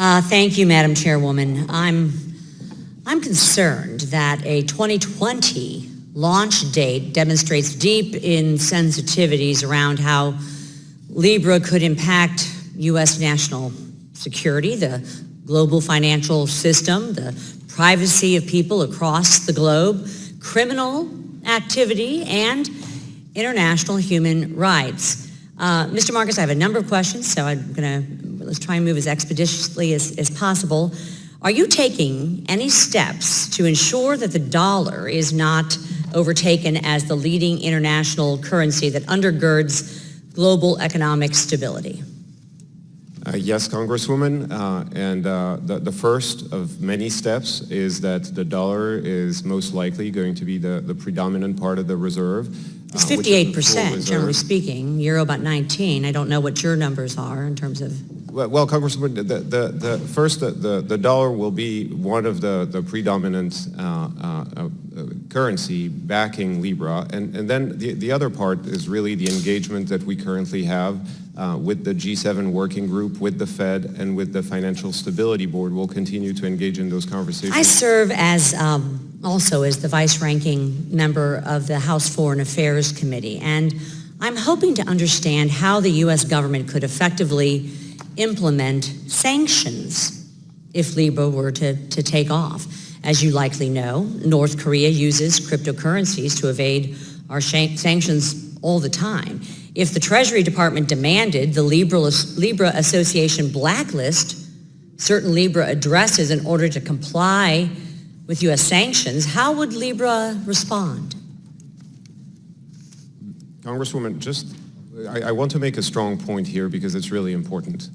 Thank you, Madam Chairwoman. I'm concerned that a 2020 launch date demonstrates deep insensitivities around how Libra could impact U.S. national security, the global financial system, the privacy of people across the globe, criminal activity, and international human rights. Mr. Marcus, I have a number of questions, so let's try and move as expeditiously as possible. Are you taking any steps to ensure that the dollar is not overtaken as the leading international currency that undergirds global economic stability? Yes, Congresswoman, and the first of many steps is that the dollar is most likely going to be the predominant part of the reserve. It's 58%, generally speaking. Euro about 19. I don't know what your numbers are in terms of... Well, Congresswoman, the dollar will be one of the predominant currency backing Libra, and then the other part is really the engagement that we currently have with the G7 working group, with the Fed, and with the Financial Stability Board. We'll continue to engage in those conversations. I serve as also as the vice-ranking member of the House Foreign Affairs Committee, and I'm hoping to understand how the U.S. government could effectively implement sanctions if Libra were to take off. As you likely know, North Korea uses cryptocurrencies to evade our sanctions all the time. If the Treasury Department demanded the Libra Association blacklist certain Libra addresses in order to comply with U.S. sanctions, how would Libra respond? Congresswoman, I want to make a strong point here because it's really important.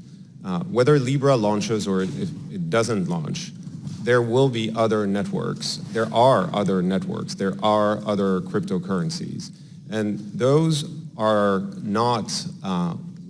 Whether Libra launches or it doesn't launch, there will be other networks. There are other networks. There are other cryptocurrencies. And those are not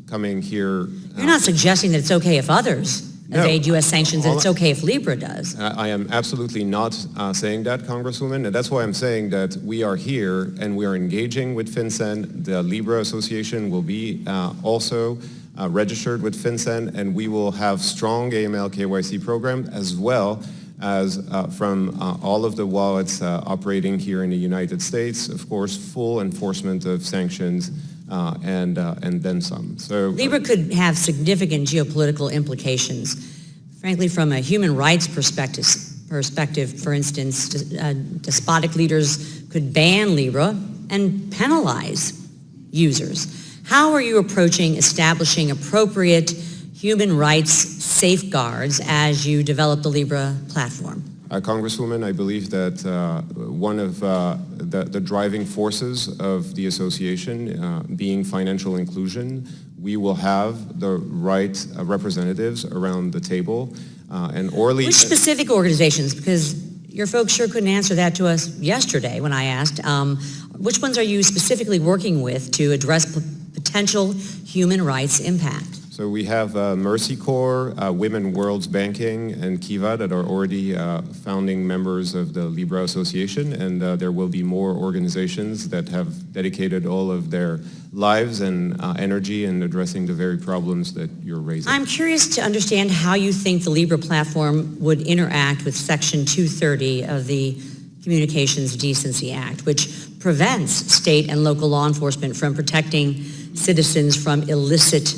coming here. You're not suggesting that it's okay if others evade U.S. sanctions, and it's okay if Libra does. I am absolutely not saying that, Congresswoman, and that's why I'm saying that we are here and we are engaging with FinCEN. The Libra Association will be also registered with FinCEN, and we will have strong AML KYC program as well as from all of the wallets operating here in the United States, of course, full enforcement of sanctions and then some. So Libra could have significant geopolitical implications. Frankly, from a human rights perspective, for instance, despotic leaders could ban Libra and penalize users. How are you approaching establishing appropriate human rights safeguards as you develop the Libra platform? Congresswoman, I believe that one of the driving forces of the association being financial inclusion, we will have the right representatives around the table. Which specific organizations? Because your folks sure couldn't answer that to us yesterday when I asked. Which ones are you specifically working with to address potential human rights impact? So we have Mercy Corps, Women Worlds Banking, and Kiva that are already founding members of the Libra Association, and there will be more organizations that have dedicated all of their lives and energy in addressing the very problems that you're raising. I'm curious to understand how you think the Libra platform would interact with Section 230 of the Communications Decency Act, which prevents state and local law enforcement from protecting citizens from illicit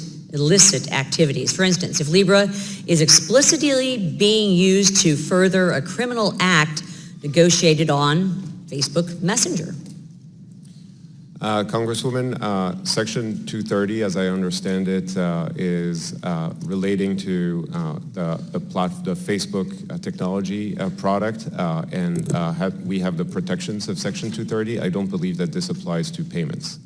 activities. For instance, if Libra is explicitly being used to further a criminal act negotiated on Facebook Messenger. Congresswoman, Section 230, as I understand it, is relating to the Facebook technology product, and we have the protections of Section 230. I don't believe that this applies to payments.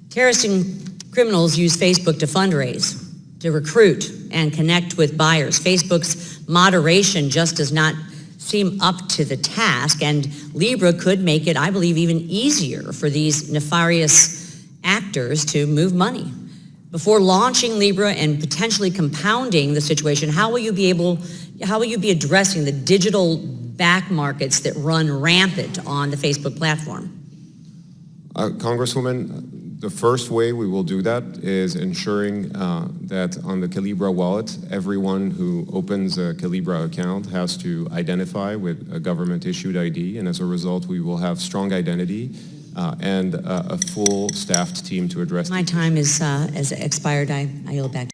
Terrorists and criminals use Facebook to fundraise, to recruit, and connect with buyers. Facebook's moderation just does not seem up to the task, and Libra could make it, I believe, even easier for these nefarious actors to move money. Before launching Libra and potentially compounding the situation, how will you be addressing the digital back markets that run rampant on the Facebook platform? Congresswoman, The first way we will do that is ensuring that on the Calibra wallet, everyone who opens a Calibra account has to identify with a government-issued ID, and as a result, we will have strong identity and a full staffed team to address. My time is expired. I yield back.